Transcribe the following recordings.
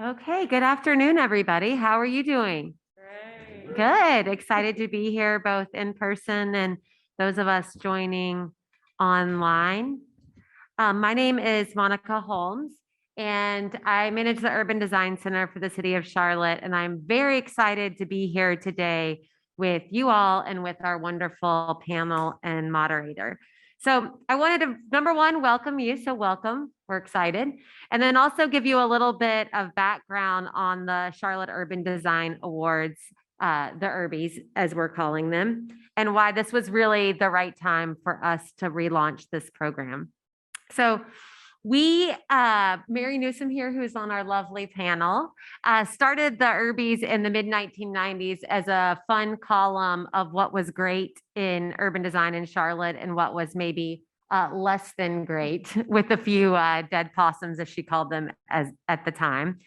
Okay, good afternoon, everybody. How are you doing? Great. Good. Excited to be here, both in person and those of us joining online. My name is Monica Holmes, and I manage the Urban Design Center for the City of Charlotte. And I'm very excited to be here today with you all and with our wonderful panel and moderator. So I wanted to, number one, welcome you. So welcome. We're excited. And then also give you a little bit of background on the Charlotte Urban Design Awards, the Urbies, as we're calling them, and why this was really the right time for us to relaunch this program. So Mary Newsom here, who's on our lovely panel, started the Urbies in the mid 1990s as a fun column of what was great in urban design in Charlotte and what was maybe less than great, with a few dead possums, as she called them as at the time.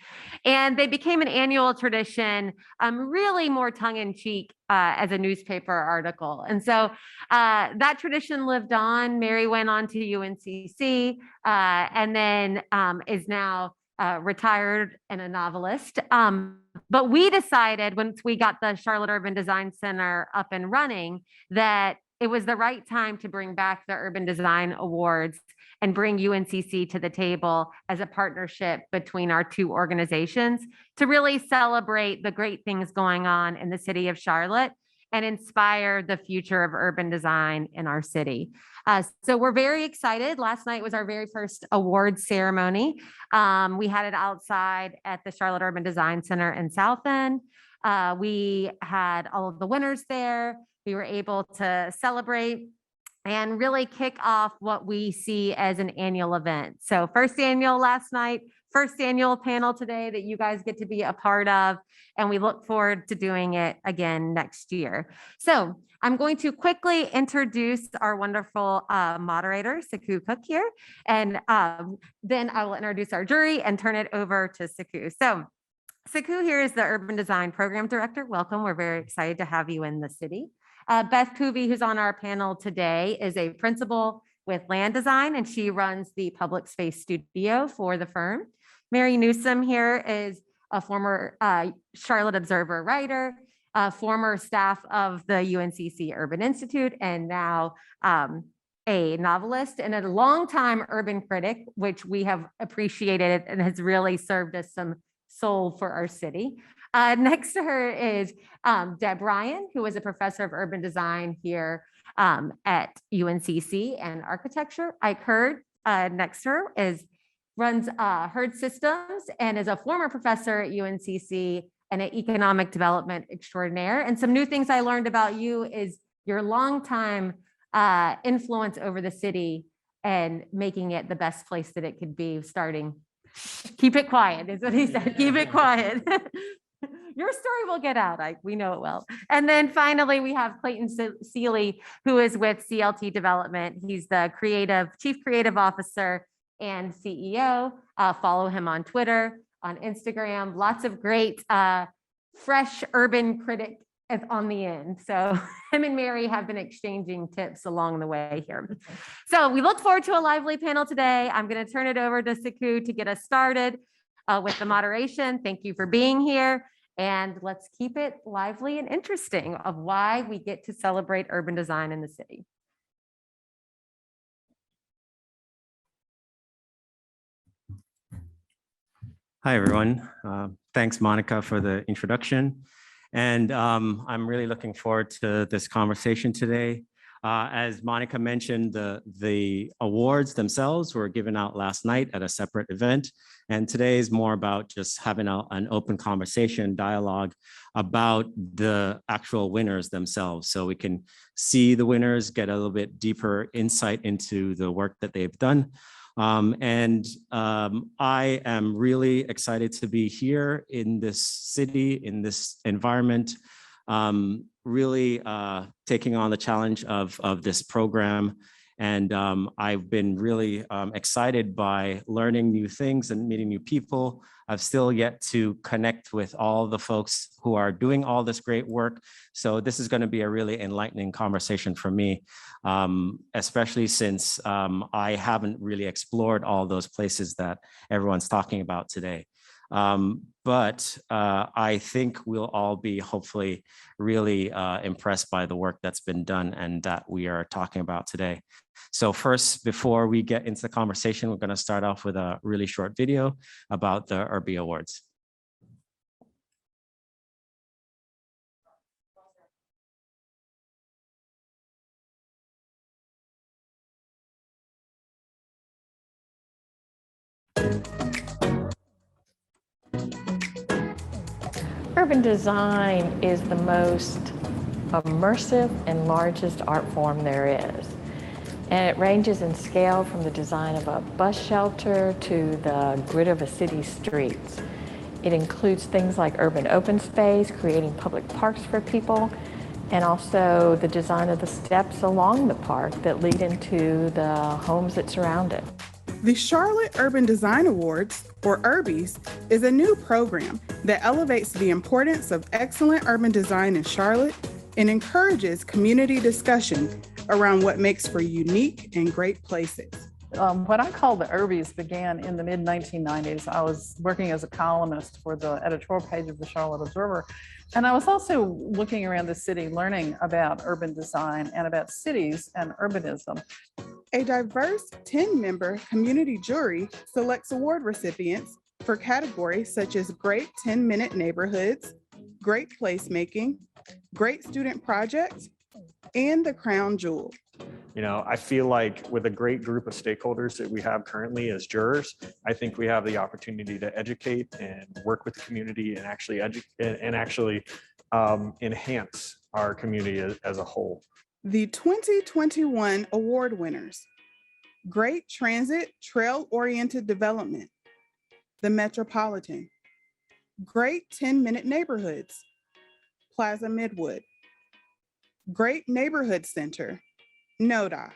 And they became an annual tradition, really more tongue-in-cheek as a newspaper article. And so that tradition lived on. Mary went on to UNCC and then is now retired and a novelist. But we decided, once we got the Charlotte Urban Design Center up and running, that it was the right time to bring back the Urban Design Awards and bring UNCC to the table as a partnership between our two organizations to really celebrate the great things going on in the city of Charlotte and inspire the future of urban design in our city. So we're very excited. Last night was our very first award ceremony. We had it outside at the Charlotte Urban Design Center in South End. We had all of the winners there. We were able to celebrate and really kick off what we see as an annual event. So first annual last night, first annual panel today that you guys get to be a part of, and we look forward to doing it again next year. So I'm going to quickly introduce our wonderful moderator, Sekou Cooke here, and then I will introduce our jury and turn it over to Sekou. So Sekou here is the Urban Design Program Director. Welcome. We're very excited to have you in the city. Beth Poovey, who's on our panel today, is a principal with LandDesign, and she runs the public space studio for the firm. Mary Newsom here is a former Charlotte Observer writer, former staff of the UNCC Urban Institute, and now a novelist and a longtime urban critic, which we have appreciated and has really served as some soul for our city. Next to her is Deb Ryan, who is a professor of urban design here at UNCC and architecture. Ike Heard, next to her, runs Heard Systems and is a former professor at UNCC and an economic development extraordinaire. And some new things I learned about you is your longtime influence over the city and making it the best place that it could be, starting. Keep it quiet, is what he said. Keep it quiet. Your story will get out, we know it will. And then finally, we have Clayton Sealey, who is with CLT Development. He's the Chief Creative Officer and CEO. Follow him on Twitter, on Instagram. Lots of great, fresh urban critic on the end. So him and Mary have been exchanging tips along the way here. So we look forward to a lively panel today. I'm going to turn it over to Sekou to get us started with the moderation. Thank you for being here. And let's keep it lively and interesting of why we get to celebrate urban design in the city. Hi, everyone. Thanks, Monica, for the introduction. And I'm really looking forward to this conversation today. As Monica mentioned, the awards themselves were given out last night at a separate event. And today is more about just having an open conversation, dialogue about the actual winners themselves. So we can see the winners, get a little bit deeper insight into the work that they've done. I am really excited to be here in this city, in this environment, really taking on the challenge of this program. And I've been really excited by learning new things and meeting new people. I've still yet to connect with all the folks who are doing all this great work. So this is going to be a really enlightening conversation for me, especially since I haven't really explored all those places that everyone's talking about today. But I think we'll all be hopefully really impressed by the work that's been done and that we are talking about today. So first, before we get into the conversation, we're going to start off with a really short video about the Urbie Awards. Urban design is the most immersive and largest art form there is. And it ranges in scale from the design of a bus shelter to the grid of a city's streets. It includes things like urban open space, creating public parks for people, and also the design of the steps along the park that lead into the homes that surround it. The Charlotte Urban Design Awards, or Urbies, is a new program that elevates the importance of excellent urban design in Charlotte and encourages community discussion around what makes for unique and great places. What I call the Urbies began in the mid-1990s. I was working as a columnist for the editorial page of the Charlotte Observer, and I was also looking around the city, learning about urban design and about cities and urbanism. A diverse 10-member community jury selects award recipients for categories such as Great 10-Minute Neighborhoods, Great Placemaking, Great Student Projects, and the Crown Jewel. You know, I feel like with a great group of stakeholders that we have currently as jurors, I think we have the opportunity to educate and work with the community and actually enhance our community as a whole. The 2021 award winners: Great Transit Trail-Oriented Development, the Metropolitan; Great 10-Minute Neighborhoods, Plaza Midwood; Great Neighborhood Center, NODA;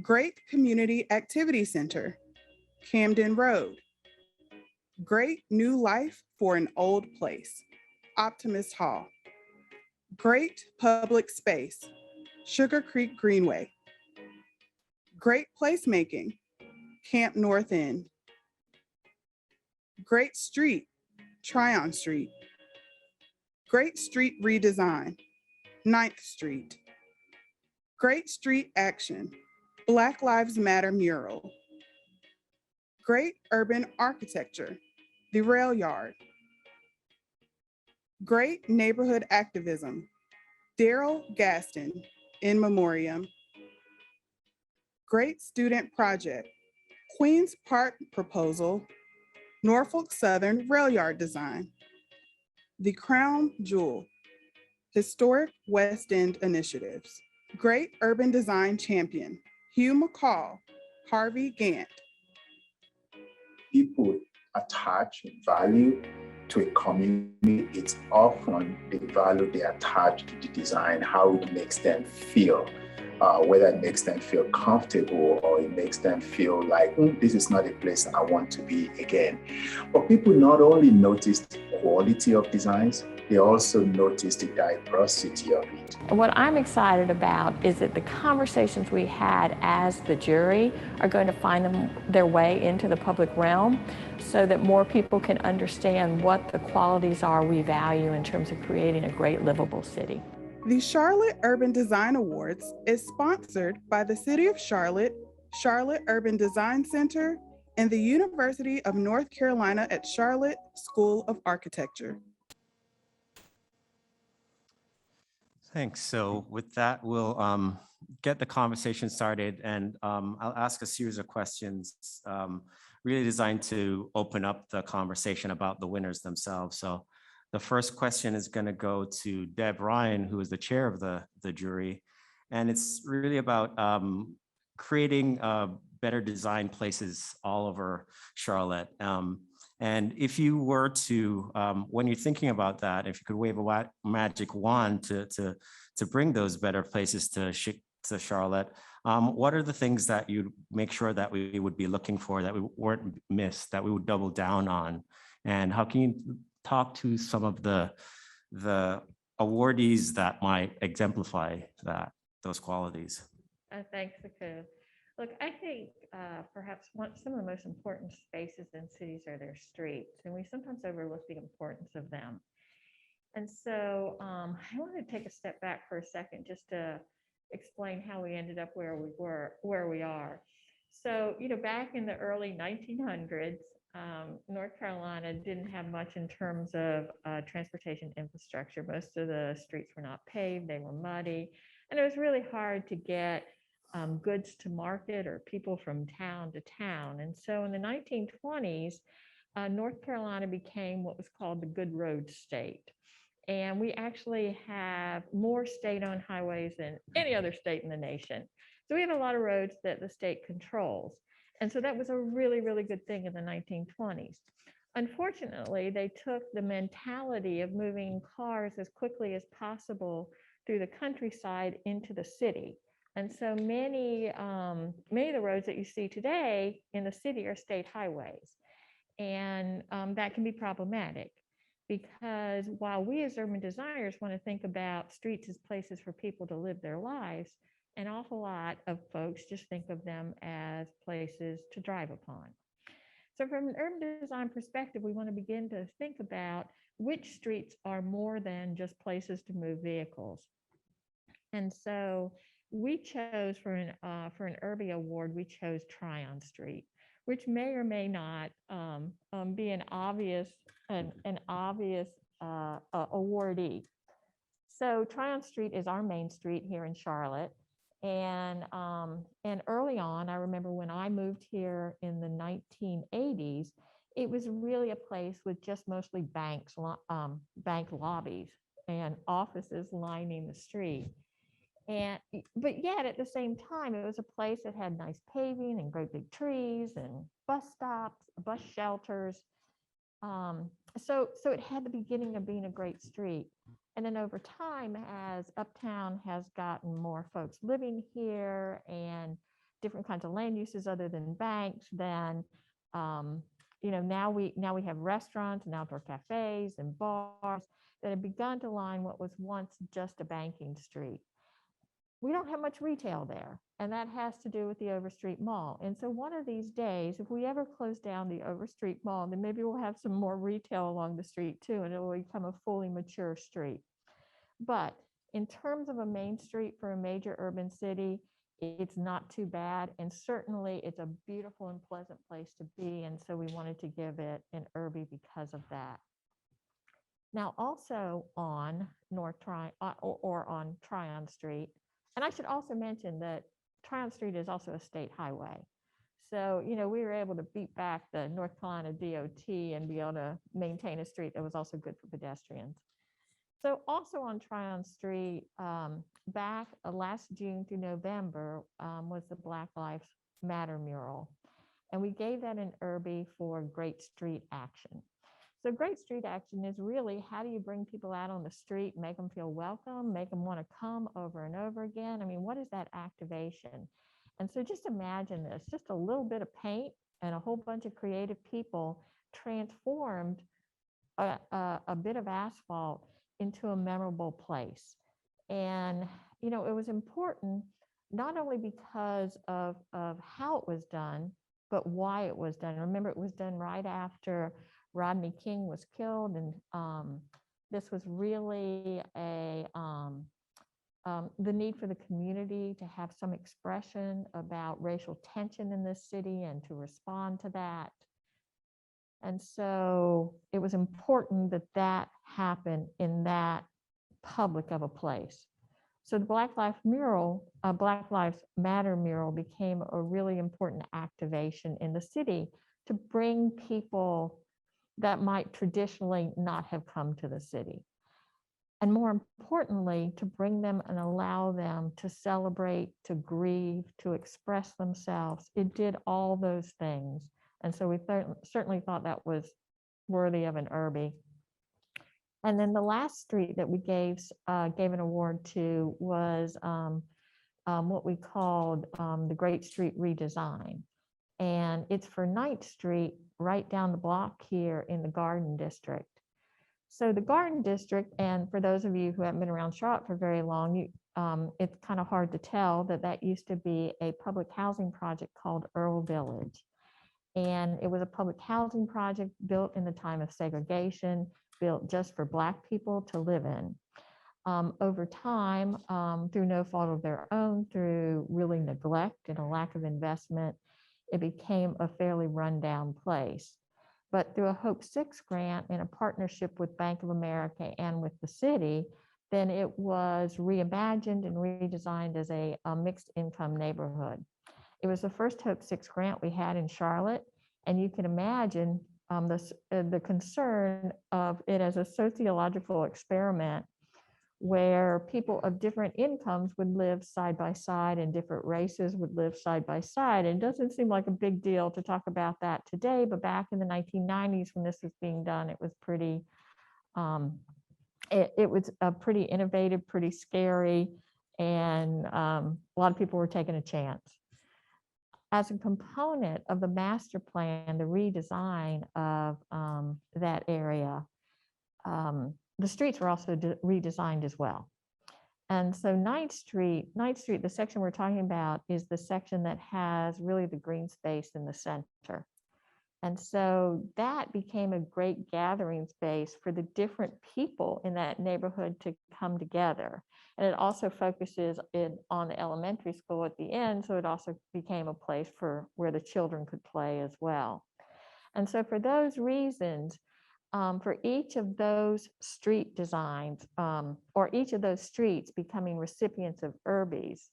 Great Community Activity Center, Camden Road; Great New Life for an Old Place, Optimist Hall; Great Public Space, Sugar Creek Greenway; Great Placemaking, Camp North End; Great Street, Tryon Street; Great Street Redesign, 9th Street; Great Street Action, Black Lives Matter Mural; Great Urban Architecture, the Rail Yard; Great Neighborhood Activism, Daryl Gaston, in memoriam; Great Student Project, Queens Park Proposal, Norfolk Southern Rail Yard Design; the Crown Jewel, Historic West End Initiatives; Great Urban Design Champion, Hugh McCall, Harvey Gant. People attach value to a community. It's often the value they attach to the design, how it makes them feel, whether it makes them feel comfortable or it makes them feel like, this is not a place I want to be again. But people not only notice the quality of designs, they also notice the diversity of it. What I'm excited about is that the conversations we had as the jury are going to find their way into the public realm so that more people can understand what the qualities are we value in terms of creating a great livable city. The Charlotte Urban Design Awards is sponsored by the City of Charlotte, Charlotte Urban Design Center, and the University of North Carolina at Charlotte School of Architecture. Thanks. So with that, we'll get the conversation started, and I'll ask a series of questions really designed to open up the conversation about the winners themselves. So the first question is going to go to Deb Ryan, who is the chair of the jury, and it's really about creating better design places all over Charlotte. And if you were to, when you're thinking about that, if you could wave a magic wand to bring those better places to Charlotte, what are the things that you'd make sure that we would be looking for, that we weren't missed, that we would double down on? And how can you talk to some of the awardees that might exemplify those qualities? Thanks, Sekou. Look, I think perhaps some of the most important spaces in cities are their streets, and we sometimes overlook the importance of them. And so I want to take a step back for a second just to explain how we ended up where we are. So, back in the early 1900s, North Carolina didn't have much in terms of transportation infrastructure. Most of the streets were not paved, they were muddy, and it was really hard to get goods to market or people from town to town. And so in the 1920s, North Carolina became what was called the Good Road State. And we actually have more state-owned highways than any other state in the nation. So we have a lot of roads that the state controls. And so that was a really, really good thing in the 1920s. Unfortunately, they took the mentality of moving cars as quickly as possible through the countryside into the city. And so many of the roads that you see today in the city are state highways. And that can be problematic, because while we as urban designers want to think about streets as places for people to live their lives, an awful lot of folks just think of them as places to drive upon. So from an urban design perspective, we want to begin to think about which streets are more than just places to move vehicles. And so we chose for an Urbie Award, we chose Tryon Street, which may or may not be an obvious awardee. So Tryon Street is our main street here in Charlotte. And early on, I remember when I moved here in the 1980s, it was really a place with just mostly banks, bank lobbies and offices lining the street. But yet at the same time, it was a place that had nice paving and great big trees and bus stops, bus shelters. So it had the beginning of being a great street. And then over time, as Uptown has gotten more folks living here and different kinds of land uses other than banks, then now we have restaurants and outdoor cafes and bars that have begun to line what was once just a banking street. We don't have much retail there, and that has to do with the Overstreet Mall. And so one of these days, if we ever close down the Overstreet Mall, then maybe we'll have some more retail along the street too, and it will become a fully mature street. But in terms of a main street for a major urban city, it's not too bad. And certainly it's a beautiful and pleasant place to be. And so we wanted to give it an Urbie because of that. Now, also on on Tryon Street, and I should also mention that Tryon Street is also a state highway. So, we were able to beat back the North Carolina DOT and be able to maintain a street that was also good for pedestrians. So also on Tryon Street, back last June through November was the Black Lives Matter mural. And we gave that an Urbie for Great Street Action. So Great Street Action is really, how do you bring people out on the street, make them feel welcome, make them want to come over and over again? I mean, what is that activation? And so just imagine this, just a little bit of paint and a whole bunch of creative people transformed a bit of asphalt into a memorable place. And, it was important, not only because of how it was done, but why it was done. Remember, it was done right after Rodney King was killed. And this was really the need for the community to have some expression about racial tension in this city and to respond to that. And so it was important that that happened in that public of a place. So the Black Lives Matter mural became a really important activation in the city to bring people that might traditionally not have come to the city. And more importantly, to bring them and allow them to celebrate, to grieve, to express themselves. It did all those things. And so we certainly thought that was worthy of an Urbie. And then the last street that we gave an award to was what we called the Great Street Redesign. And it's for 9th Street, right down the block here in the Garden District. So the Garden District, and for those of you who haven't been around Charlotte for very long, it's kind of hard to tell that that used to be a public housing project called Earl Village. And it was a public housing project built in the time of segregation, built just for Black people to live in. Over time, through no fault of their own, through really neglect and a lack of investment, it became a fairly rundown place. But through a Hope 6 grant in a partnership with Bank of America and with the city, then it was reimagined and redesigned as a mixed income neighborhood. It was the first Hope 6 grant we had in Charlotte, and you can imagine the concern of it as a sociological experiment where people of different incomes would live side by side and different races would live side by side. And it doesn't seem like a big deal to talk about that today, but back in the 1990s when this was being done, it was pretty, it was pretty innovative, pretty scary, and a lot of people were taking a chance. As a component of the master plan, the redesign of that area, the streets were also redesigned as well. And so 9th Street, the section we're talking about is the section that has really the green space in the center. And so that became a great gathering space for the different people in that neighborhood to come together. And it also focuses on the elementary school at the end. So it also became a place for where the children could play as well. And so for those reasons, for each of those street designs, or each of those streets becoming recipients of Urbies,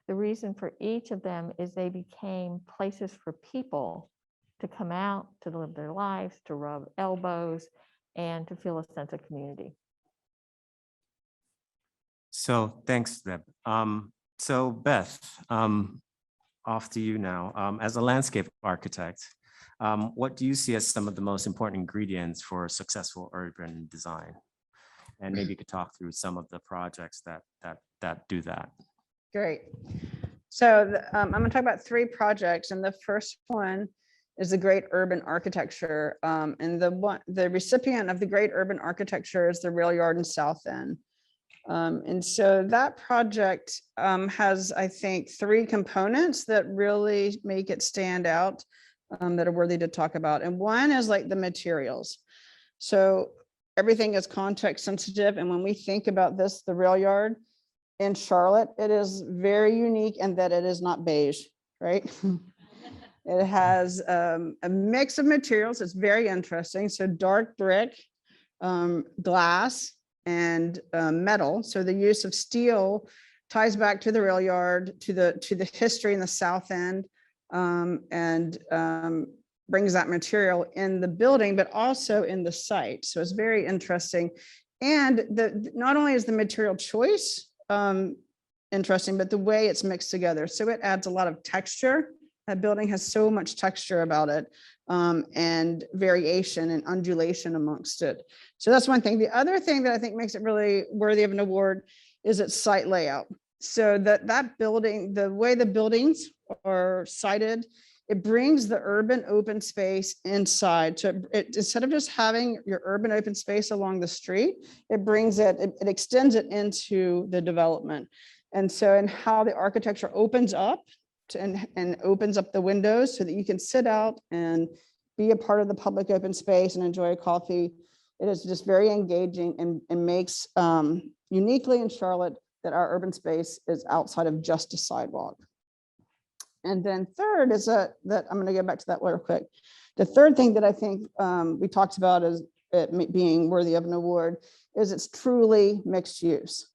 the reason for each of them is they became places for people to come out, to live their lives, to rub elbows, and to feel a sense of community. So thanks, Deb. So Beth, off to you now. As a landscape architect, what do you see as some of the most important ingredients for successful urban design? And maybe you could talk through some of the projects that do that. Great. So I'm going to talk about 3 projects, and the first one is the Great Urban Architecture. And the recipient of the Great Urban Architecture is the Rail Yard in South End. And so that project has, I think, 3 components that really make it stand out, that are worthy to talk about. And one is like the materials. So everything is context sensitive. And when we think about this, the Rail Yard in Charlotte, it is very unique in that it is not beige, right? It has a mix of materials. It's very interesting. So dark brick, glass, and metal. So the use of steel ties back to the rail yard, to the history in the South End, and brings that material in the building, but also in the site. So it's very interesting. And not only is the material choice interesting, but the way it's mixed together. So it adds a lot of texture. That building has so much texture about it, and variation and undulation amongst it. So that's one thing. The other thing that I think makes it really worthy of an award is its site layout. So that building, the way the buildings are sited, it brings the urban open space inside. So instead of just having your urban open space along the street, it brings it extends it into the development. And so, and how the architecture opens up and opens up the windows so that you can sit out and be a part of the public open space and enjoy a coffee. It is just very engaging and makes uniquely in Charlotte that our urban space is outside of just a sidewalk. And then third is that I'm going to go back to that real quick. The third thing that I think we talked about as it being worthy of an award is it's truly mixed use.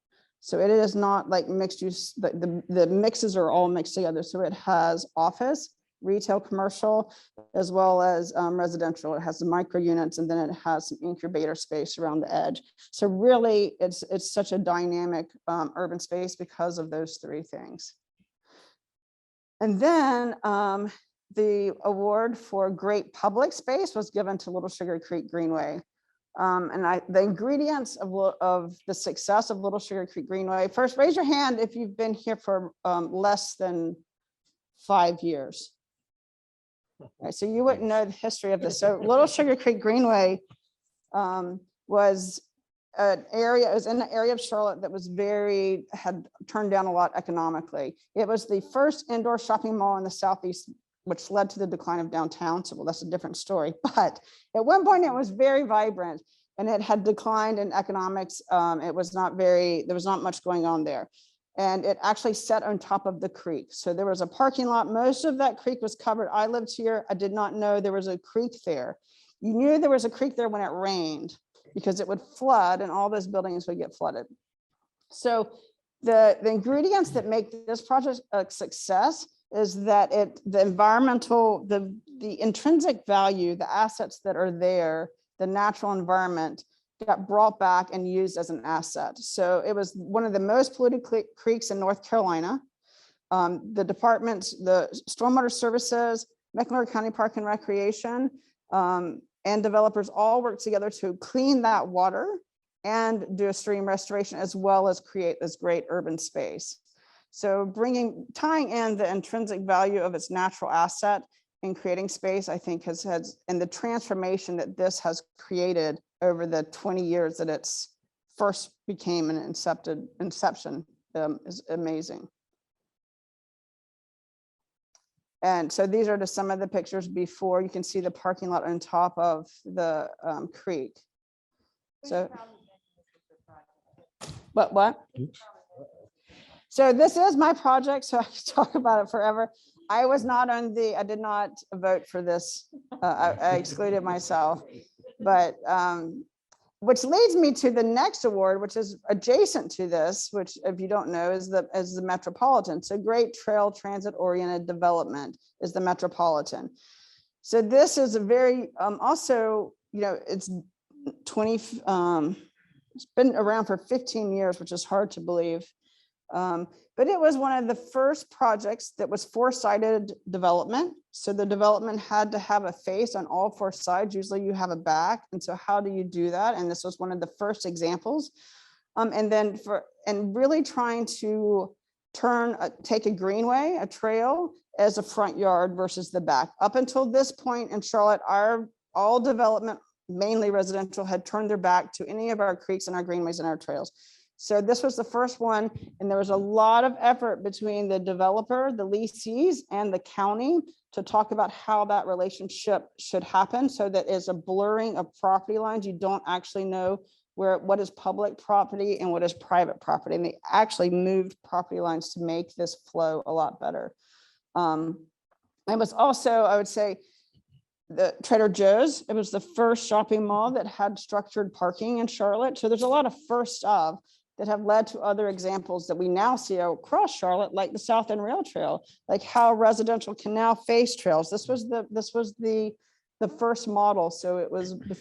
So it is not like mixed use, the mixes are all mixed together. So it has office, retail, commercial, as well as residential. It has the micro units, and then it has some incubator space around the edge. So really it's such a dynamic urban space because of those 3 things. And then the award for great public space was given to Little Sugar Creek Greenway. And the ingredients of the success of Little Sugar Creek Greenway, first raise your hand if you've been here for less than 5 years. Right, so you wouldn't know the history of this. So Little Sugar Creek Greenway was an area, it was in an area of Charlotte that was had turned down a lot economically. It was the first indoor shopping mall in the Southeast, which led to the decline of downtown. So, well, that's a different story. But at one point it was very vibrant and it had declined in economics. It was not there was not much going on there. And it actually sat on top of the creek. So there was a parking lot. Most of that creek was covered. I lived here. I did not know there was a creek there. You knew there was a creek there when it rained because it would flood and all those buildings would get flooded. So the ingredients that make this project a success is that the environmental, the intrinsic value, the assets that are there, the natural environment got brought back and used as an asset. So it was one of the most polluted creeks in North Carolina. The departments, the Stormwater Services, Mecklenburg County Park and Recreation, and developers all worked together to clean that water and do a stream restoration, as well as create this great urban space. So tying in the intrinsic value of its natural asset and creating space, I think and the transformation that this has created over the 20 years that it's first became an inception is amazing. And so these are just some of the pictures before. You can see the parking lot on top of the creek. So what? So this is my project, so I could talk about it forever. I did not vote for this. I excluded myself, but which leads me to the next award, which is adjacent to this, which if you don't know is the Metropolitan. So great trail transit oriented development is the Metropolitan. So this is a very, also, it's it's been around for 15 years, which is hard to believe. But it was one of the first projects that was four-sided development. So the development had to have a face on all four sides. Usually you have a back. And so how do you do that? And this was one of the first examples. And really trying to take a greenway, a trail as a front yard versus the back. Up until this point in Charlotte, all development, mainly residential, had turned their back to any of our creeks and our greenways and our trails. So this was the first one, and there was a lot of effort between the developer, the leasees, and the county to talk about how that relationship should happen, so that as a blurring of property lines, you don't actually know what is public property and what is private property. And they actually moved property lines to make this flow a lot better. It was also, I would say, the Trader Joe's. It was the first shopping mall that had structured parking in Charlotte. So there's a lot of first of that have led to other examples that we now see across Charlotte, like the South End Rail Trail, like how residential can now face trails. This was the first model. So it was it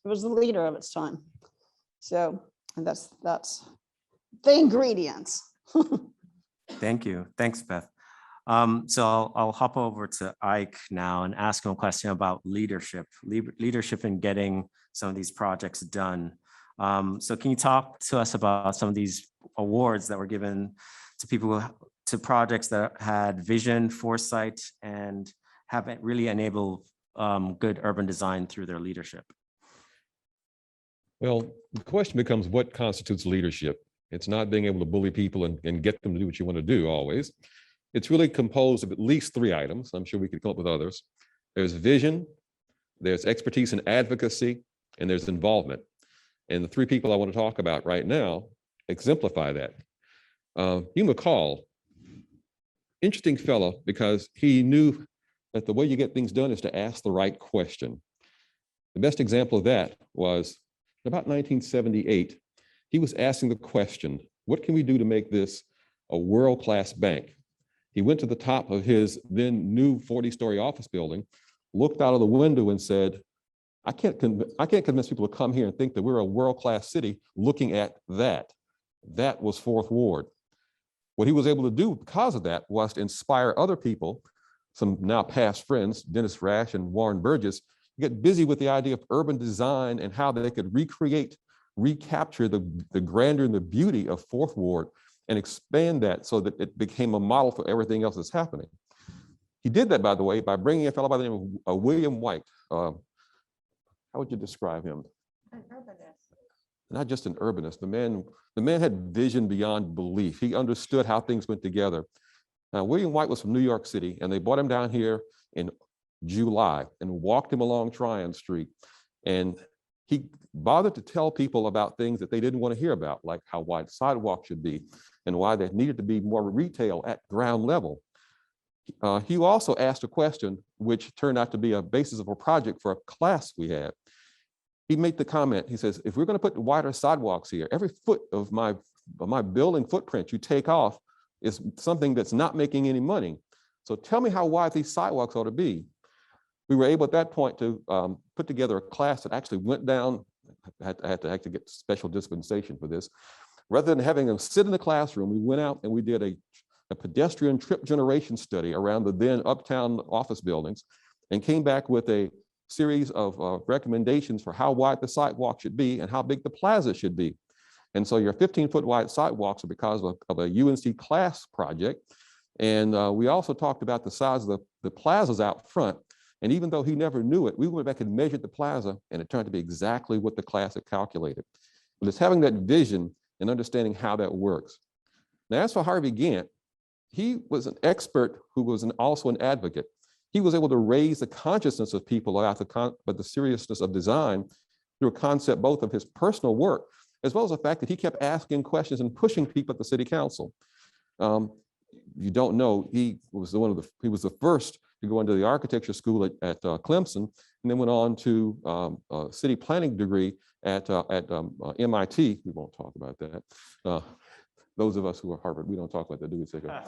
was the leader of its time. So that's the ingredients. Thank you. Thanks, Beth. So I'll hop over to Ike now and ask him a question about leadership in getting some of these projects done. So can you talk to us about some of these awards that were given to projects that had vision, foresight, and have really enabled good urban design through their leadership? Well, the question becomes, what constitutes leadership? It's not being able to bully people and get them to do what you want to do always. It's really composed of at least three items. I'm sure we could come up with others. There's vision, there's expertise and advocacy, and there's involvement. And the three people I want to talk about right now exemplify that. Hugh McCall, interesting fellow, because he knew that the way you get things done is to ask the right question. The best example of that was in about 1978, he was asking the question, what can we do to make this a world-class bank? He went to the top of his then new 40-story office building, looked out of the window and said, I can't convince people to come here and think that we're a world-class city looking at that. That was Fourth Ward. What he was able to do because of that was to inspire other people, some now past friends, Dennis Rash and Warren Burgess, to get busy with the idea of urban design and how they could recapture the grandeur and the beauty of Fourth Ward and expand that so that it became a model for everything else that's happening. He did that, by the way, by bringing a fellow by the name of William White. How would you describe him? An urbanist. not just an urbanist. The man had vision beyond belief. He understood how things went together. Now, William White was from New York City, and they brought him down here in July and walked him along Tryon Street. And he bothered to tell people about things that they didn't want to hear about, like how wide sidewalks should be and why there needed to be more retail at ground level. He also asked a question which turned out to be a basis of a project for a class we had. He made the comment, he says, if we're going to put wider sidewalks here, every foot of my building footprint you take off is something that's not making any money. So tell me how wide these sidewalks ought to be. We were able at that point to put together a class that actually went down. I had to actually get special dispensation for this. Rather than having them sit in the classroom, we went out and we did a pedestrian trip generation study around the then uptown office buildings and came back with a series of recommendations for how wide the sidewalk should be and how big the plaza should be. And so your 15-foot wide sidewalks are because of a UNC class project. And we also talked about the size of the plazas out front. And even though he never knew it, we went back and measured the plaza, and it turned out to be exactly what the class had calculated. But it's having that vision and understanding how that works. Now, as for Harvey Gantt, he was an expert who was also an advocate. He was able to raise the consciousness of people about the seriousness of design through a concept both of his personal work, as well as the fact that he kept asking questions and pushing people at the city council. You don't know, he was the first to go into the architecture school at Clemson, and then went on to a city planning degree at MIT. We won't talk about that. Those of us who are Harvard, we don't talk about that, do we, Sekou?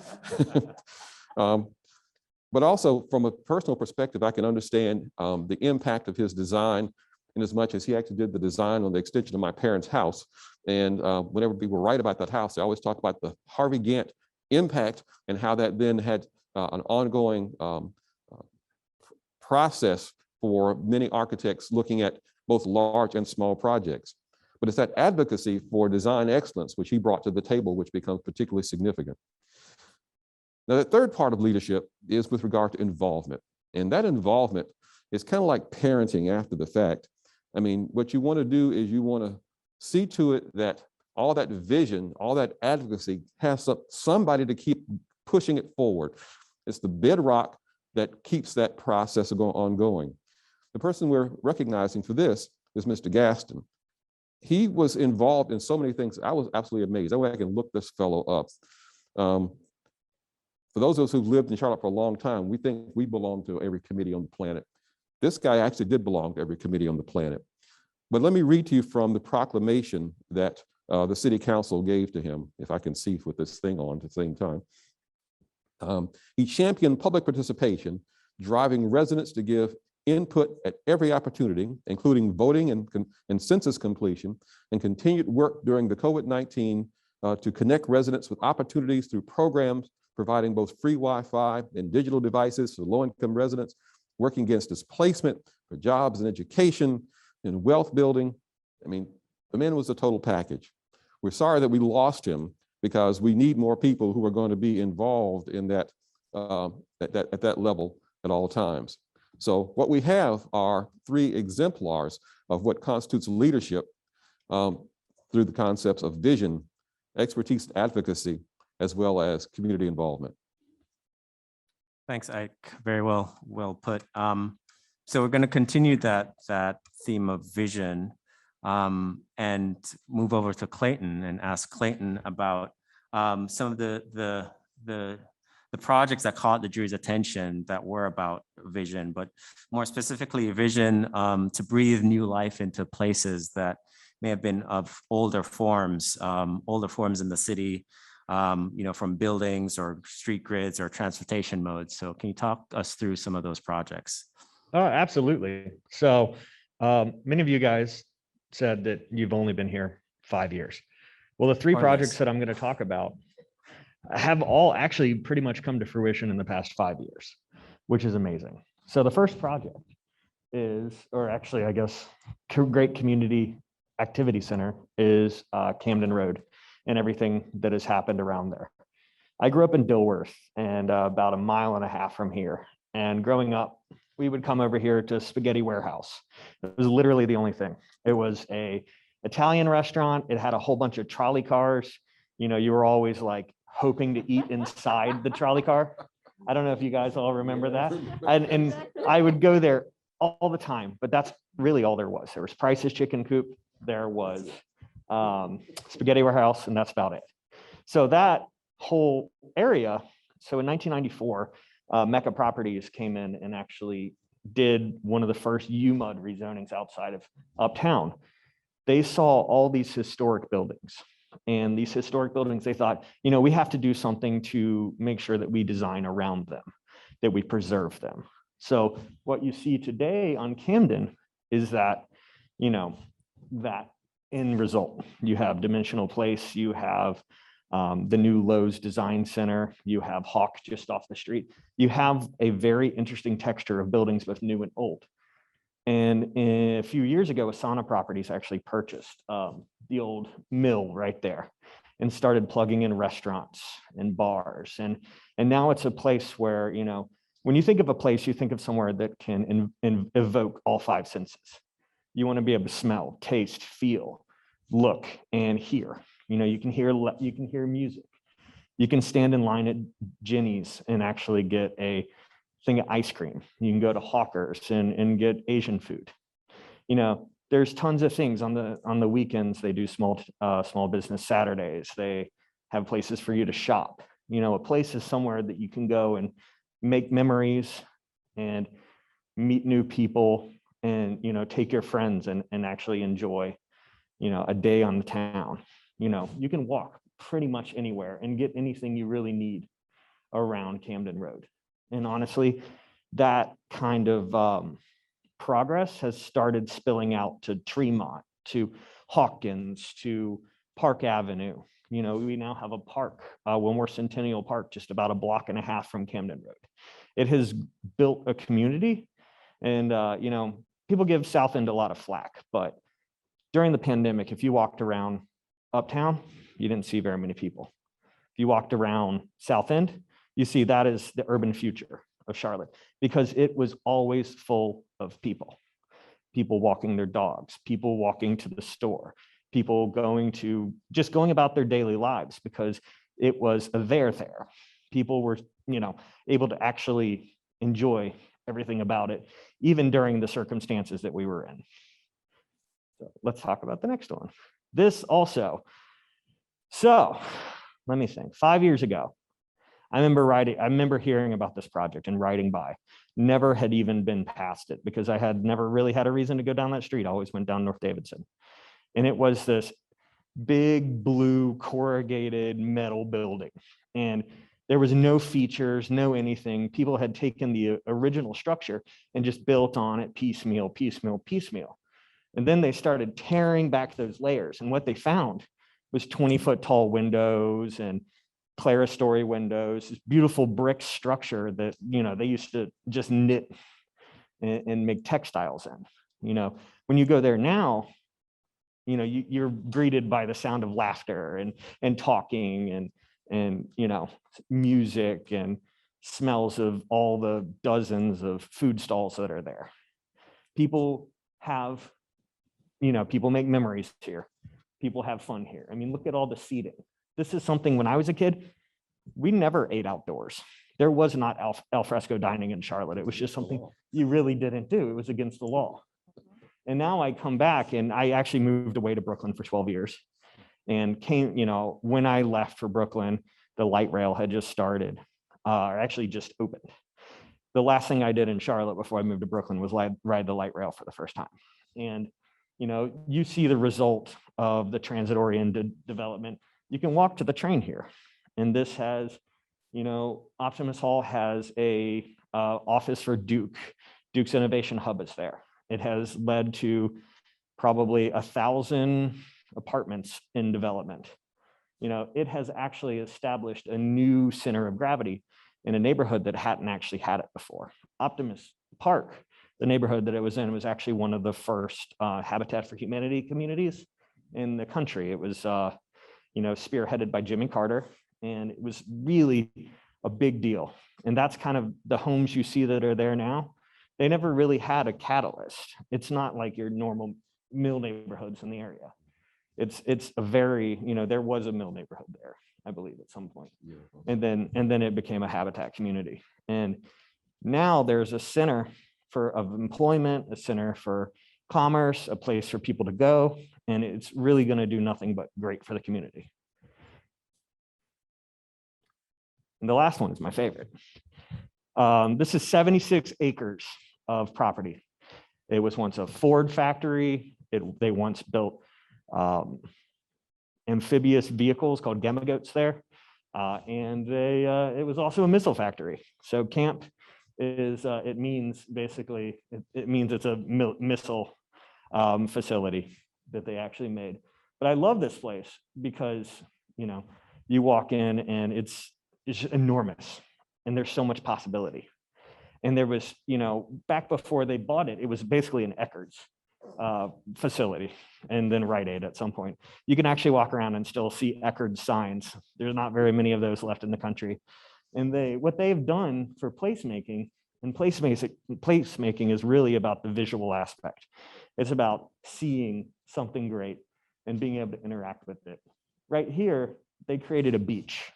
But also from a personal perspective, I can understand the impact of his design in as much as he actually did the design on the extension of my parents' house. And whenever people write about that house, they always talk about the Harvey Gantt impact and how that then had an ongoing process for many architects looking at both large and small projects. But it's that advocacy for design excellence, which he brought to the table, which becomes particularly significant. Now, the third part of leadership is with regard to involvement. And that involvement is kind of like parenting after the fact. I mean, what you want to do is you want to see to it that all that vision, all that advocacy has somebody to keep pushing it forward. It's the bedrock that keeps that process ongoing. The person we're recognizing for this is Mr. Gaston. He was involved in so many things. I was absolutely amazed. I went back and looked this fellow up. For those of us who've lived in Charlotte for a long time, we think we belong to every committee on the planet. This guy actually did belong to every committee on the planet. But let me read to you from the proclamation that the city council gave to him, if I can see with this thing on at the same time. He championed public participation, driving residents to give input at every opportunity, including voting and census completion, and continued work during the COVID-19 to connect residents with opportunities through programs providing both free Wi-Fi and digital devices for low-income residents, working against displacement for jobs and education and wealth building. I mean, the man was a total package. We're sorry that we lost him because we need more people who are going to be involved in that at that level at all times. So what we have are three exemplars of what constitutes leadership through the concepts of vision, expertise, advocacy, as well as community involvement. Thanks, Ike. Very well put. So we're going to continue that theme of vision and move over to Clayton and ask Clayton about some of the projects that caught the jury's attention that were about vision, but more specifically vision to breathe new life into places that may have been of older forms in the city, from buildings or street grids or transportation modes. So can you talk us through some of those projects? Oh, absolutely. So many of you guys said that you've only been here 5 years. Well, the three projects that I'm going to talk about have all actually pretty much come to fruition in the past 5 years, which is amazing. So the first project is, or actually, I guess, Great Community Activity Center is Camden Road and everything that has happened around there. I grew up in Dilworth and about 1.5 miles from here. And growing up, we would come over here to Spaghetti Warehouse. It was literally the only thing. It was a Italian restaurant. It had a whole bunch of trolley cars. You were always like hoping to eat inside the trolley car. I don't know if you guys all remember that. And I would go there all the time, but that's really all there was. There was Price's Chicken Coop. There was Spaghetti Warehouse, and that's about it. So that whole area, so in 1994, Mecca Properties came in and actually did one of the first UMUD rezonings outside of uptown. They saw all these historic buildings, and these historic buildings, they thought, we have to do something to make sure that we design around them, that we preserve them. So what you see today on Camden is that, that end result. You have Dimensional Place, you have the new Lowe's Design Center, you have Hawk just off the street. You have a very interesting texture of buildings, both new and old. And a few years ago, Asana Properties actually purchased the old mill right there and started plugging in restaurants and bars. And now it's a place where, when you think of a place, you think of somewhere that can evoke all five senses. You want to be able to smell, taste, feel, look, and hear. You can hear music. You can stand in line at Jenny's and actually get a thing of ice cream. You can go to Hawkers and get Asian food. There's tons of things on the weekends. They do small business Saturdays. They have places for you to shop. A place is somewhere that you can go and make memories and meet new people and, take your friends and actually enjoy, a day on the town. You can walk pretty much anywhere and get anything you really need around Camden Road. And honestly, that kind of progress has started spilling out to Tremont, to Hawkins, to Park Avenue. We now have a park, Wilmore Centennial Park, just about a block and a half from Camden Road. It has built a community, and people give South End a lot of flack, but during the pandemic, if you walked around uptown, you didn't see very many people. If you walked around South End, you see that is the urban future of Charlotte, because it was always full of people walking their dogs, people walking to the store, people going about their daily lives because it was there. People were, able to actually enjoy everything about it, even during the circumstances that we were in. So let's talk about the next one. This also. So let me think. 5 years ago, I remember hearing about this project and riding by. Never had even been past it because I had never really had a reason to go down that street. I always went down North Davidson. And it was this big blue corrugated metal building. And there was no features, no anything. People had taken the original structure and just built on it piecemeal. And then they started tearing back those layers. And what they found was 20-foot tall windows and clerestory windows, this beautiful brick structure that, they used to just knit and make textiles in. When you go there now, you're greeted by the sound of laughter and talking and music and smells of all the dozens of food stalls that are there. People make memories here. People have fun here. I mean, look at all the seating. This is something when I was a kid, we never ate outdoors. There was not al fresco dining in Charlotte. It was just something you really didn't do. It was against the law. And now I come back, and I actually moved away to Brooklyn for 12 years and came, when I left for Brooklyn, the light rail had just started, or actually just opened. The last thing I did in Charlotte before I moved to Brooklyn was ride the light rail for the first time. And you see the result of the transit-oriented development. You can walk to the train here. And this has, Optimus Hall has a office for Duke. Duke's Innovation Hub is there. It has led to probably 1,000 apartments in development. It has actually established a new center of gravity in a neighborhood that hadn't actually had it before. Optimus Park, the neighborhood that it was in, was actually one of the first Habitat for Humanity communities in the country. It was, spearheaded by Jimmy Carter, and it was really a big deal. And that's kind of the homes you see that are there now. They never really had a catalyst. It's not like your normal mill neighborhoods in the area. It's a very, there was a mill neighborhood there, I believe, at some point. And then it became a habitat community. And now there's a center of employment, a center for commerce, a place for people to go, and it's really going to do nothing but great for the community. And the last one is my favorite. This is 76 acres of property. It was once a Ford factory. They once built amphibious vehicles called Gemagoats there. And it was also a missile factory. So camp is, it means basically, it means it's a missile facility that they actually made. But I love this place because, you walk in and it's enormous and there's so much possibility. And there was, back before they bought it, it was basically an Eckerd's facility and then Rite Aid at some point. You can actually walk around and still see Eckerd's signs. There's not very many of those left in the country. And what they've done for placemaking, and placemaking is really about the visual aspect. It's about seeing something great and being able to interact with it. Right here, they created a beach.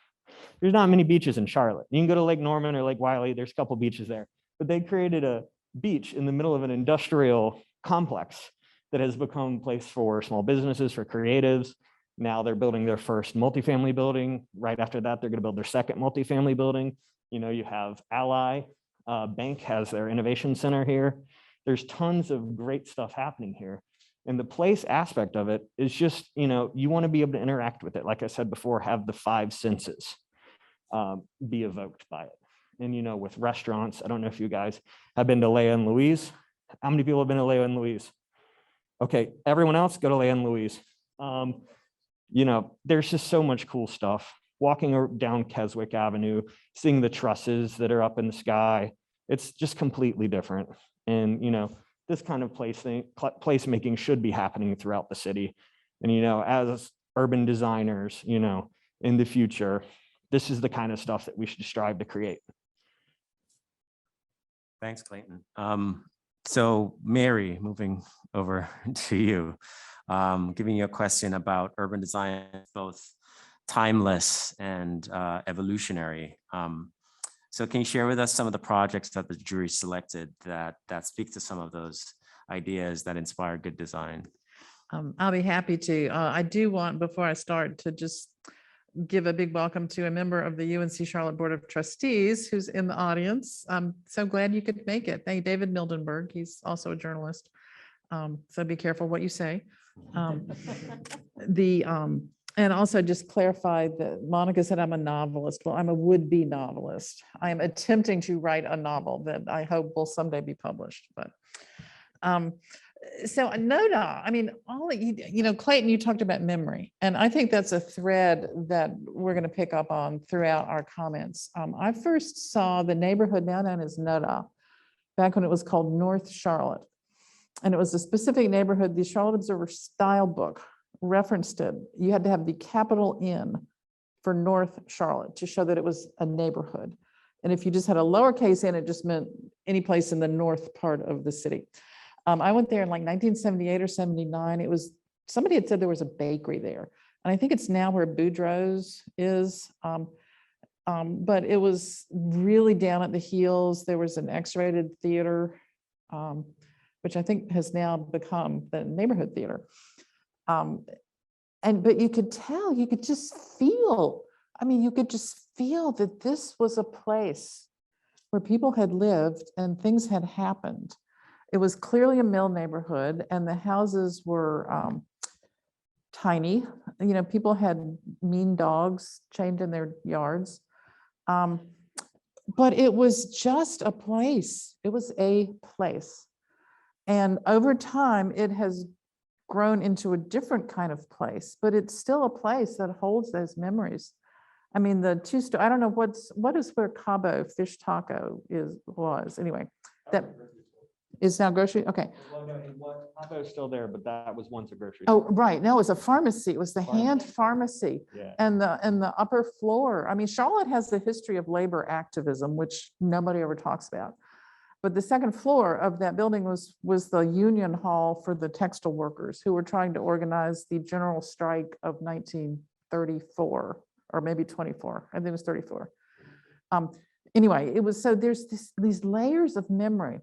There's not many beaches in Charlotte. You can go to Lake Norman or Lake Wiley. There's a couple beaches there, but they created a beach in the middle of an industrial complex that has become a place for small businesses, for creatives. Now they're building their first multifamily building. Right after that, they're going to build their second multifamily building. You have Ally Bank has their innovation center here. There's tons of great stuff happening here. And the place aspect of it is just, you want to be able to interact with it. Like I said before, have the 5 senses be evoked by it. And, with restaurants, I don't know if you guys have been to Leah and Louise. How many people have been to Leah and Louise? Okay, everyone else, go to Leah and Louise. There's just so much cool stuff. Walking down Keswick Avenue, seeing the trusses that are up in the sky, it's just completely different. And, this kind of placemaking should be happening throughout the city. And, as urban designers, in the future, this is the kind of stuff that we should strive to create. Thanks, Clayton. So Mary, moving over to you, giving you a question about urban design, both timeless and evolutionary. So can you share with us some of the projects that the jury selected that speak to some of those ideas that inspire good design? I'll be happy to. I do want, before I start, to just give a big welcome to a member of the UNC Charlotte Board of Trustees who's in the audience. I'm so glad you could make it. Thank you, David Mildenberg. He's also a journalist. So be careful what you say. And also just clarify that Monica said I'm a novelist. Well, I'm a would-be novelist. I am attempting to write a novel that I hope will someday be published. But so NODA, I mean, Clayton, you talked about memory, and I think that's a thread that we're going to pick up on throughout our comments. I first saw the neighborhood now known as NODA back when it was called North Charlotte, and it was a specific neighborhood. The Charlotte Observer style book referenced it. You had to have the capital N for North Charlotte to show that it was a neighborhood. And if you just had a lowercase n, it just meant any place in the north part of the city. I went there in like 1978 or 79. Somebody had said there was a bakery there. And I think it's now where Boudreaux's is. But it was really down at the heels. There was an X-rated theater, which I think has now become the neighborhood theater. But you could tell, you could just feel, you could just feel that this was a place where people had lived and things had happened. It was clearly a mill neighborhood and the houses were tiny. People had mean dogs chained in their yards. But it was just a place. It was a place. And over time, it has grown into a different kind of place, but it's still a place that holds those memories. I don't know what is where Cabo Fish Taco was anyway. That is now grocery. Okay. Cabo is still there, but that was once a grocery. Oh, right. No, it was a pharmacy. It was the hand pharmacy. Yeah. And the upper floor. Charlotte has the history of labor activism, which nobody ever talks about. But the second floor of that building was the union hall for the textile workers who were trying to organize the general strike of 1934, or maybe 24. I think it was 34. Anyway, it was, so there's these layers of memory.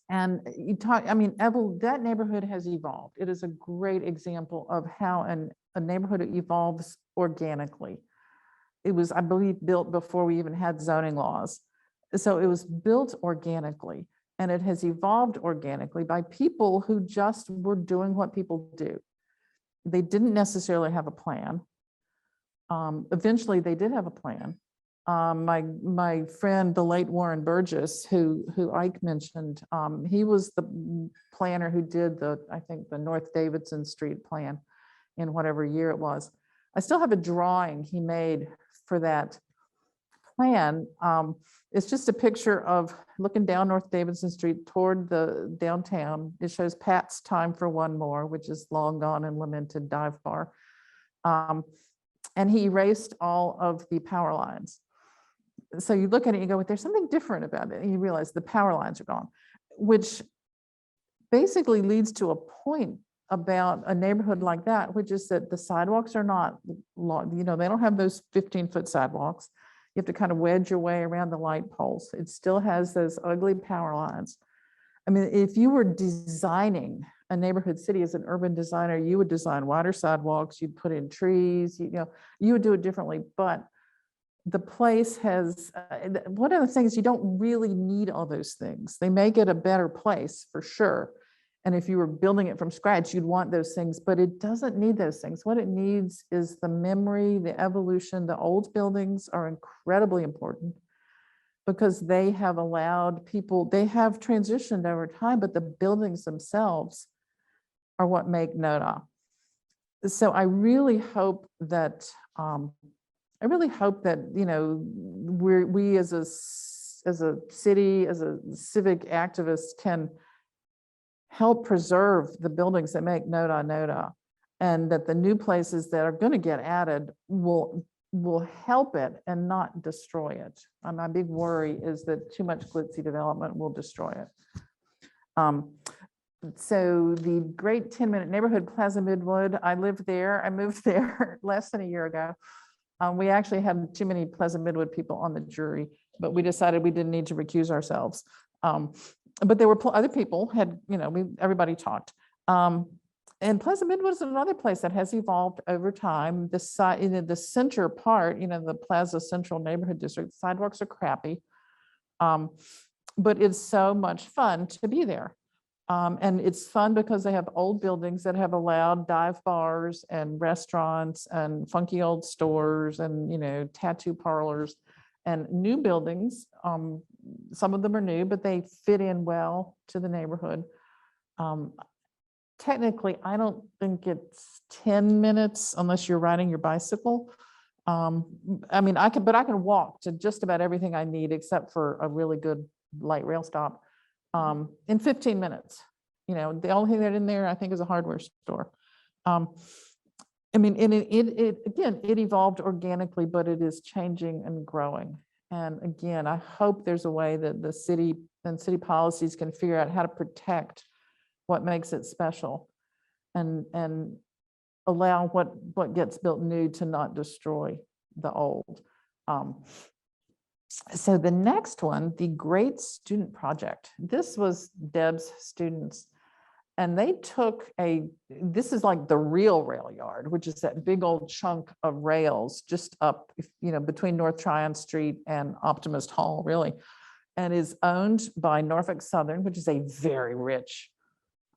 And you talk, I mean, that neighborhood has evolved. It is a great example of how a neighborhood evolves organically. It was, I believe, built before we even had zoning laws. So it was built organically, and it has evolved organically by people who just were doing what people do. They didn't necessarily have a plan. Eventually they did have a plan. My friend, the late Warren Burgess, who Ike mentioned, he was the planner who did I think the North Davidson Street plan in whatever year it was. I still have a drawing he made for that plan. It's just a picture of looking down North Davidson Street toward the downtown. It shows Pat's Time for One More, which is long gone and lamented dive bar. And he erased all of the power lines. So you look at it and you go, well, there's something different about it. And you realize the power lines are gone, which basically leads to a point about a neighborhood like that, which is that the sidewalks are not long, you know, they don't have those 15-foot sidewalks. You have to kind of wedge your way around the light poles. It still has those ugly power lines. I mean, if you were designing a neighborhood city as an urban designer, you would design wider sidewalks, you'd put in trees, you know, you would do it differently. But the place has, one of the things, you don't really need all those things. They make it a better place for sure. And if you were building it from scratch, you'd want those things, but it doesn't need those things. What it needs is the memory, the evolution. The old buildings are incredibly important because they have allowed people, they have transitioned over time, but the buildings themselves are what make NODA. So I really hope that, you know, we as a city, as a civic activist can help preserve the buildings that make NODA, and that the new places that are going to get added will help it and not destroy it. And my big worry is that too much glitzy development will destroy it. So the great 10-minute neighborhood, Plaza Midwood, I lived there. I moved there less than a year ago. We actually had too many Plaza Midwood people on the jury, but we decided we didn't need to recuse ourselves. But there were other people had, you know, everybody talked. And Plaza Midwood is another place that has evolved over time. The side, the center part, you know, the Plaza Central Neighborhood District, sidewalks are crappy, but it's so much fun to be there. And it's fun because they have old buildings that have allowed dive bars and restaurants and funky old stores and, you know, tattoo parlors, and new buildings. Some of them are new, but they fit in well to the neighborhood. Technically, I don't think it's 10 minutes unless you're riding your bicycle. I mean, I can walk to just about everything I need except for a really good light rail stop in 15 minutes. You know, the only thing that in there, I think, is a hardware store. I mean, it evolved organically, but it is changing and growing. And again, I hope there's a way that the city and city policies can figure out how to protect what makes it special and allow what gets built new to not destroy the old. So the next one, the Great Student Project. This was Deb's students. And they took this is like the real rail yard, which is that big old chunk of rails just up, you know, between North Tryon Street and Optimist Hall, really, and is owned by Norfolk Southern, which is a very rich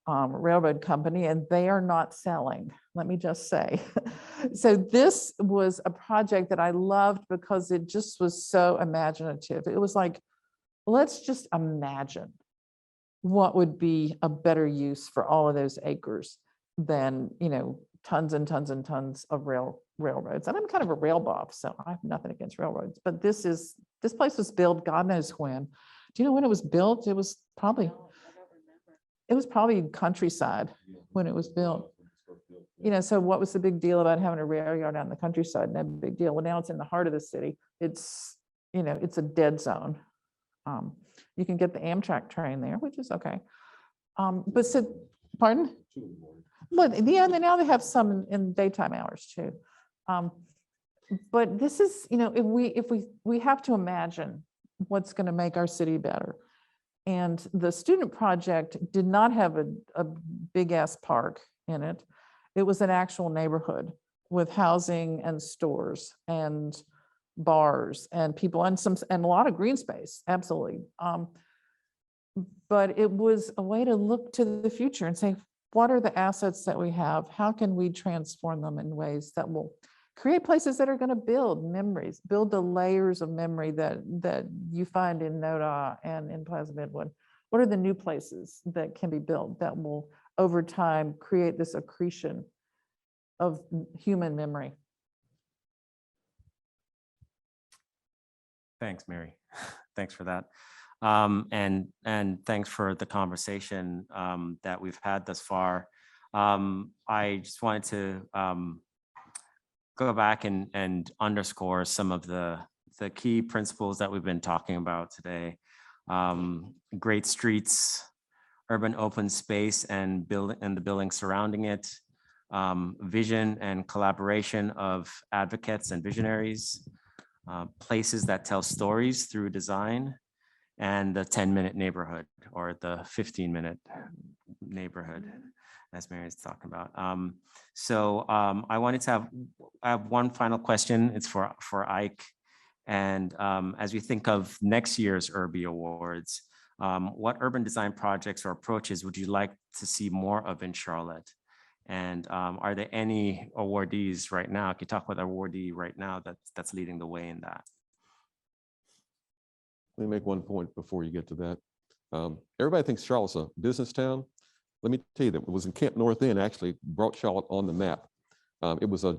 railroad company, and they are not selling, let me just say. So this was a project that I loved because it just was so imaginative. It was like, let's just imagine what would be a better use for all of those acres than, you know, tons and tons and tons of railroads. And I'm kind of a rail buff, so I have nothing against railroads, but this place was built God knows when. Do you know when it was built? It was probably countryside when it was built. You know, so what was the big deal about having a rail yard out in the countryside? No big deal. Well, now it's in the heart of the city. It's, you know, it's a dead zone. You can get the Amtrak train there, which is okay. But so, pardon? But yeah, now they have some in daytime hours too. But this is, if we have to imagine what's going to make our city better. And the student project did not have a big ass park in it. It was an actual neighborhood with housing and stores and bars and people and a lot of green space, absolutely. But it was a way to look to the future and say, what are the assets that we have? How can we transform them in ways that will create places that are going to build memories, build the layers of memory that you find in NODA and in Plaza Midwood? What are the new places that can be built that will, over time, create this accretion of human memory? Thanks, Mary. Thanks for that. And thanks for the conversation that we've had thus far. I just wanted to go back and underscore some of the key principles that we've been talking about today. Great streets, urban open space and the building surrounding it, vision and collaboration of advocates and visionaries, places that tell stories through design, and the 10-minute neighborhood or the 15-minute neighborhood, as Mary's talking about. I wanted to have one final question. It's for Ike. And as we think of next year's Urbie Awards, what urban design projects or approaches would you like to see more of in Charlotte? And are there any awardees right now? Can you talk about an awardee right now that's leading the way in that? Let me make one point before you get to that. Everybody thinks Charlotte's a business town. Let me tell you that it was in Camp North End actually brought Charlotte on the map. It was a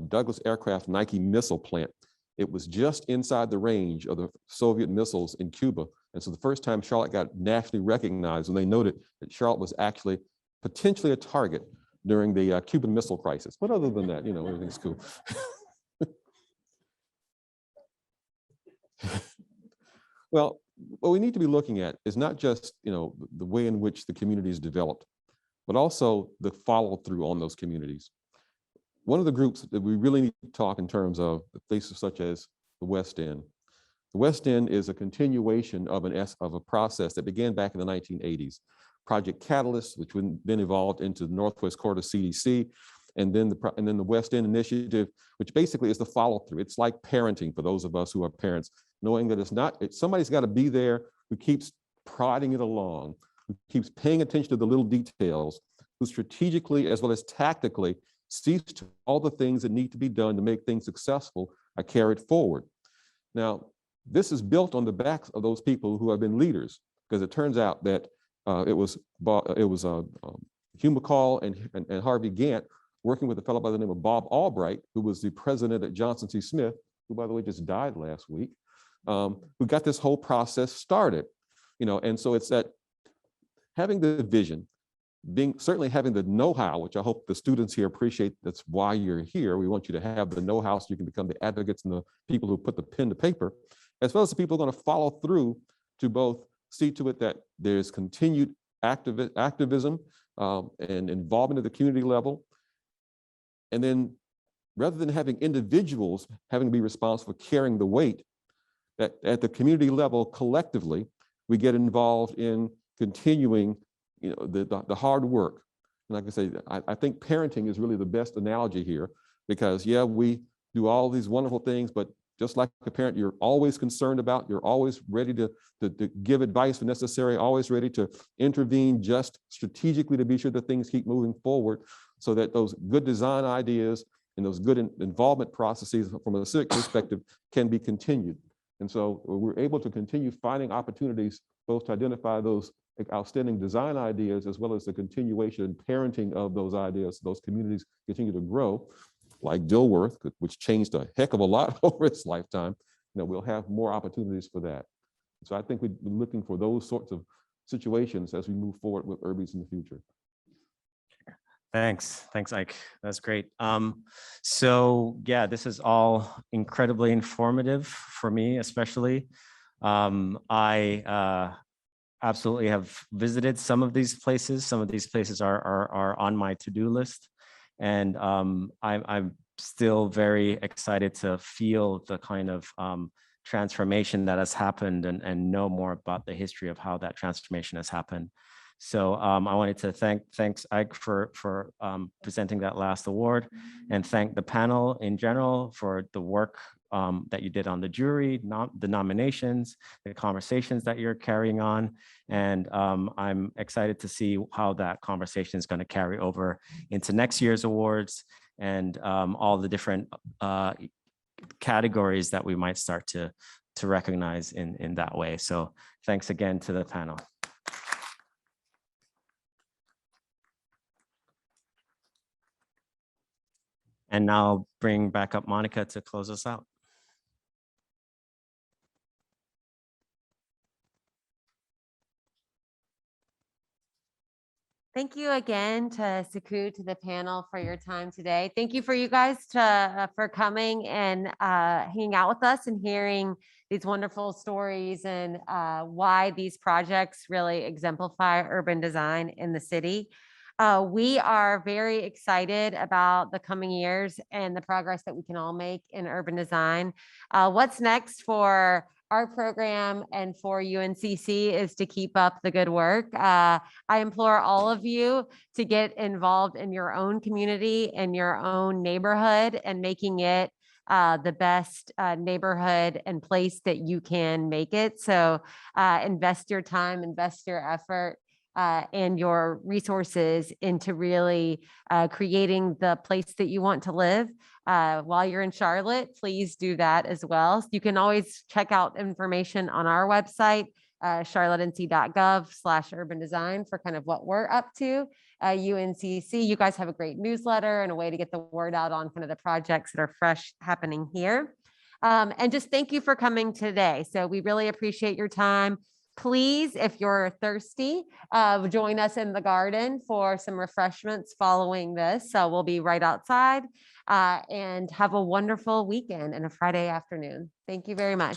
Douglas Aircraft Nike missile plant. It was just inside the range of the Soviet missiles in Cuba. And so the first time Charlotte got nationally recognized when they noted that Charlotte was actually potentially a target during the Cuban Missile Crisis. But other than that, everything's cool. Well, what we need to be looking at is not just, the way in which the community is developed, but also the follow through on those communities. One of the groups that we really need to talk in terms of places such as the West End. The West End is a continuation of a process that began back in the 1980s. Project Catalyst, which then evolved into the Northwest Corridor CDC, and then the West End Initiative, which basically is the follow through. It's like parenting for those of us who are parents, knowing that somebody's got to be there who keeps prodding it along, who keeps paying attention to the little details, who strategically as well as tactically sees to all the things that need to be done to make things successful are carried forward. Now, this is built on the backs of those people who have been leaders, because it turns out that it was Hugh McCall and Harvey Gantt working with a fellow by the name of Bob Albright, who was the president at Johnson C. Smith, who by the way just died last week, who got this whole process started. And so it's that having the vision, certainly having the know-how, which I hope the students here appreciate. That's why you're here. We want you to have the know-how so you can become the advocates and the people who put the pen to paper, as well as the people who are going to follow through to both see to it that there's continued activism and involvement at the community level. And then rather than having individuals having to be responsible for carrying the weight, that at the community level collectively, we get involved in continuing the hard work. And like I say, I think parenting is really the best analogy here, because yeah, we do all these wonderful things, but just like a parent, you're always concerned about, you're always ready to give advice when necessary, always ready to intervene just strategically to be sure that things keep moving forward, so that those good design ideas and those good involvement processes from a civic perspective can be continued. And so we're able to continue finding opportunities both to identify those outstanding design ideas as well as the continuation and parenting of those ideas. Those communities continue to grow, like Dilworth, which changed a heck of a lot over its lifetime. We'll have more opportunities for that. So I think we're looking for those sorts of situations as we move forward with Urbies in the future. Thanks, Ike. That's great. So yeah, this is all incredibly informative for me, especially. I absolutely have visited some of these places. Some of these places are on my to-do list. And I'm still very excited to feel the kind of transformation that has happened and know more about the history of how that transformation has happened. So I wanted to thanks Ike for presenting that last award, and thank the panel in general for the work that you did on the jury, the nominations, the conversations that you're carrying on. And I'm excited to see how that conversation is going to carry over into next year's awards and all the different categories that we might start to recognize in that way. So thanks again to the panel. And now I'll bring back up Monica to close us out. Thank you again to Sekou, to the panel for your time today. Thank you for you guys for coming and hanging out with us and hearing these wonderful stories and why these projects really exemplify urban design in the city. We are very excited about the coming years and the progress that we can all make in urban design. What's next for our program and for UNCC is to keep up the good work. I implore all of you to get involved in your own community and your own neighborhood and making it the best neighborhood and place that you can make it. So invest your time, invest your effort and your resources into really creating the place that you want to live. While you're in Charlotte, please do that as well. You can always check out information on our website, charlottec.gov/urban design, for kind of what we're up to. UNCC, you guys have a great newsletter and a way to get the word out on kind of the projects that are fresh happening here. And just thank you for coming today. So we really appreciate your time. Please, if you're thirsty, join us in the garden for some refreshments following this. So we'll be right outside, and have a wonderful weekend and a Friday afternoon. Thank you very much.